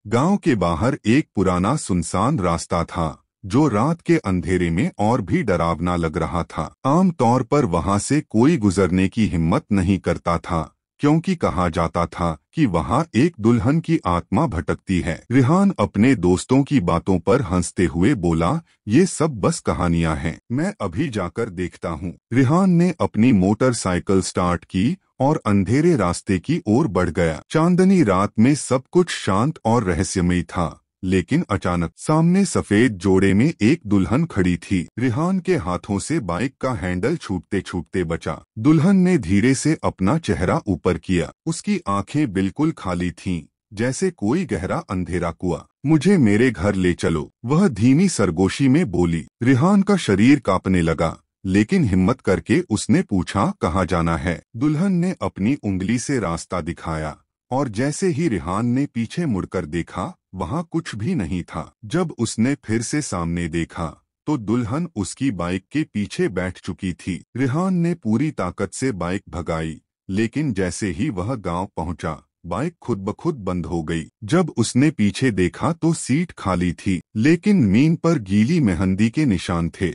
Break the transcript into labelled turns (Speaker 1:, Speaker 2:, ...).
Speaker 1: गांव के बाहर एक पुराना सुनसान रास्ता था जो रात के अंधेरे में और भी डरावना लग रहा था। आमतौर पर वहां से कोई गुजरने की हिम्मत नहीं करता था क्योंकि कहा जाता था कि वहां एक दुल्हन की आत्मा भटकती है। रिहान अपने दोस्तों की बातों पर हंसते हुए बोला, ये सब बस कहानियां हैं, मैं अभी जाकर देखता हूँ। रिहान ने अपनी मोटरसाइकिल स्टार्ट की और अंधेरे रास्ते की ओर बढ़ गया। चांदनी रात में सब कुछ शांत और रहस्यमय था, लेकिन अचानक सामने सफेद जोड़े में एक दुल्हन खड़ी थी। रिहान के हाथों से बाइक का हैंडल छूटते छूटते बचा। दुल्हन ने धीरे से अपना चेहरा ऊपर किया। उसकी आंखें बिल्कुल खाली थीं, जैसे कोई गहरा अंधेरा कुआं। मुझे मेरे घर ले चलो, वह धीमी सरगोशी में बोली। रिहान का शरीर कांपने लगा, लेकिन हिम्मत करके उसने पूछा, कहाँ जाना है? दुल्हन ने अपनी उंगली से रास्ता दिखाया और जैसे ही रिहान ने पीछे मुड़कर देखा, वहां कुछ भी नहीं था। जब उसने फिर से सामने देखा तो दुल्हन उसकी बाइक के पीछे बैठ चुकी थी। रिहान ने पूरी ताकत से बाइक भगाई, लेकिन जैसे ही वह गांव पहुंचा, बाइक खुद ब खुद बंद हो गई। जब उसने पीछे देखा तो सीट खाली थी, लेकिन मीन पर गीली मेहंदी के निशान थे।